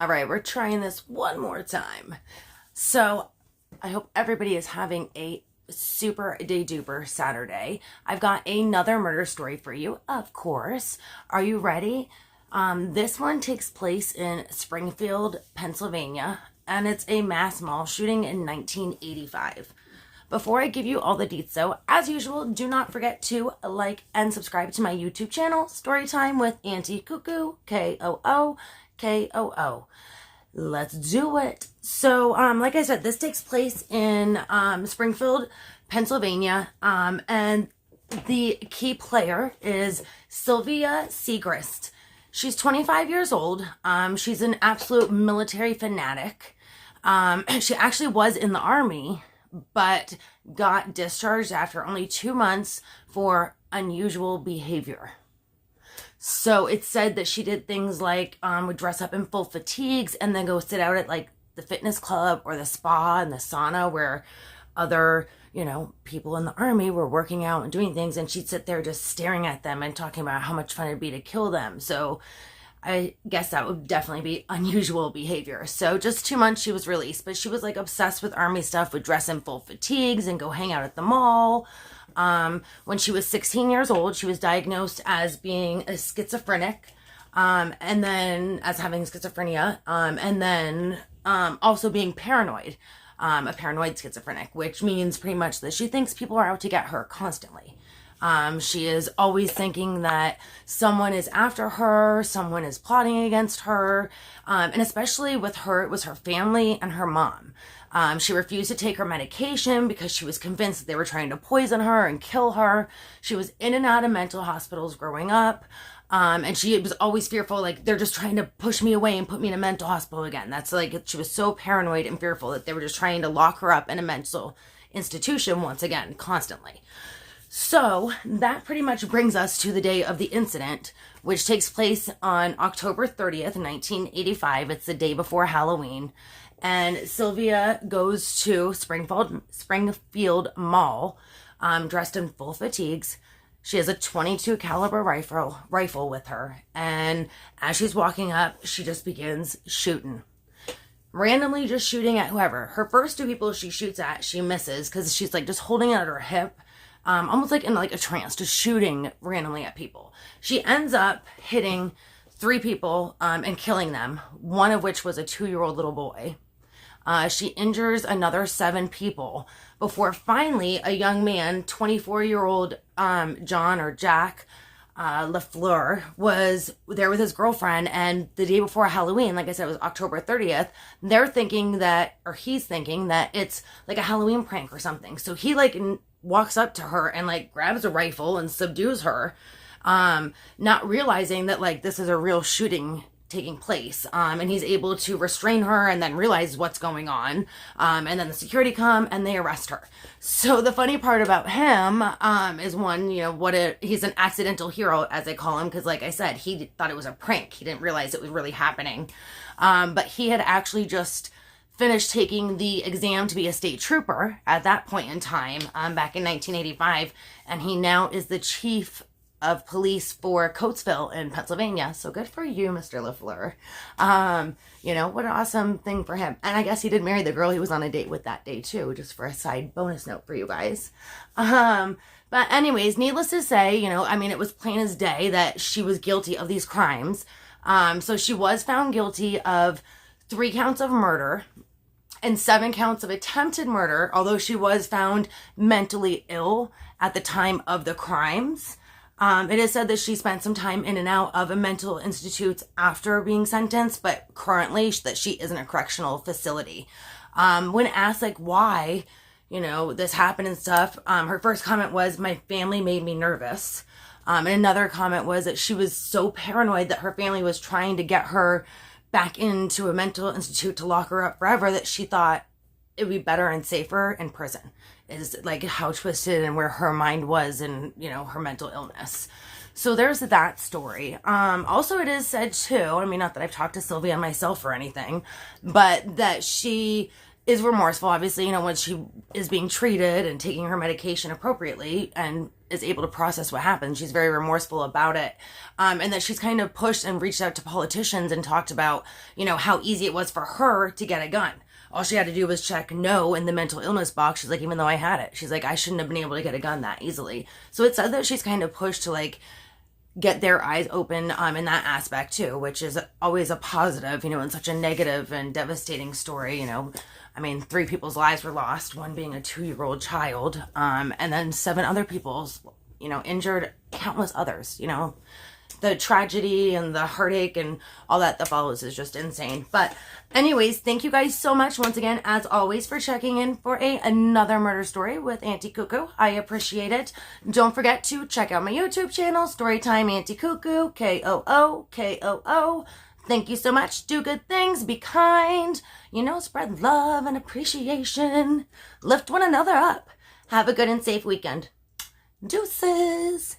All right, we're trying this one more time. So I hope everybody is having a super day duper Saturday. I've got another murder story for you, of course. Are you ready? This one takes place in Springfield, Pennsylvania, and it's a mass mall shooting in 1985. Before I give you all the deets though, as usual, do not forget to like and subscribe to my YouTube channel, Storytime with Auntie Cuckoo, K-O-O. Let's do it. So, like I said, this takes place in Springfield, Pennsylvania, and the key player is Sylvia Segrist. She's 25 years old. She's an absolute military fanatic. She actually was in the army, but got discharged after only 2 months for unusual behavior. So it's said that she did things like would dress up in full fatigues and then go sit out at like the fitness club or the spa and the sauna where other, people in the army were working out and doing things, and she'd sit there just staring at them and talking about how much fun it'd be to kill them. So I guess that would definitely be unusual behavior. So just 2 months she was released, but she was like obsessed with army stuff, would dress in full fatigues and go hang out at the mall. When she was 16 years old, she was diagnosed as being a schizophrenic, and then as having schizophrenia, and then also being paranoid, a paranoid schizophrenic, which means pretty much that she thinks people are out to get her constantly. She is always thinking that someone is after her, someone is plotting against her, and especially with her, it was her family and her mom. She refused to take her medication because she was convinced that they were trying to poison her and kill her. She was in and out of mental hospitals growing up, and she was always fearful, like, they're just trying to push me away and put me in a mental hospital again. That's like, she was so paranoid and fearful that they were just trying to lock her up in a mental institution once again, constantly. So that pretty much brings us to the day of the incident, which takes place on October 30th, 1985. It's the day before Halloween. And Sylvia goes to Springfield Mall, dressed in full fatigues. She has a .22 caliber rifle with her. And as she's walking up, she just begins shooting. Randomly just shooting at whoever. Her first 2 people she shoots at, she misses because she's like just holding it at her hip. Almost like in like a trance, just shooting randomly at people. She ends up hitting 3 people and killing them, one of which was a 2-year-old little boy. She injures another 7 people before finally a young man, 24-year-old John or Jack LaFleur, was there with his girlfriend, and the day before Halloween, like I said, it was October 30th, he's thinking that it's like a Halloween prank or something. So he like walks up to her and like grabs a rifle and subdues her, not realizing that like this is a real shooting taking place, and he's able to restrain her and then realize what's going on, and then the security come and they arrest her. So the funny part about him is one, he's an accidental hero, as they call him, because like I said, he thought it was a prank. He didn't realize it was really happening, but he had actually just finished taking the exam to be a state trooper at that point in time, back in 1985, and he now is the chief of police for Coatesville in Pennsylvania. So good for you, Mr. LaFleur. What an awesome thing for him. And I guess he did marry the girl he was on a date with that day too, just for a side bonus note for you guys. But anyways, needless to say, it was plain as day that she was guilty of these crimes. So she was found guilty of 3 counts of murder and 7 counts of attempted murder, although she was found mentally ill at the time of the crimes. It is said that she spent some time in and out of a mental institute after being sentenced, but currently that she is in a correctional facility. When asked like why, this happened and stuff, her first comment was, "My family made me nervous." And another comment was that she was so paranoid that her family was trying to get her back into a mental institute to lock her up forever that she thought it would be better and safer in prison. Is like how twisted and where her mind was and, her mental illness. So there's that story. Also it is said too, not that I've talked to Sylvia myself or anything, but that she is remorseful, obviously, you know, when she is being treated and taking her medication appropriately and is able to process what happened. She's very remorseful about it. And that she's kind of pushed and reached out to politicians and talked about, you know, how easy it was for her to get a gun. All she had to do was check no in the mental illness box. She's like, even though I had it, she's like, I shouldn't have been able to get a gun that easily. So it said that she's kind of pushed to like get their eyes open in that aspect too, which is always a positive, you know, in such a negative and devastating story. You know, I mean, 3 people's lives were lost, one being a 2-year-old child, and then 7 other people's, you know, injured, countless others. You know, the tragedy and the heartache and all that follows is just insane. But anyways, thank you guys so much once again, as always, for checking in for another murder story with Auntie Cuckoo. I appreciate it. Don't forget to check out my YouTube channel, Storytime Auntie Cuckoo, Kookoo. Thank you so much. Do good things. Be kind. You know, spread love and appreciation. Lift one another up. Have a good and safe weekend. Deuces.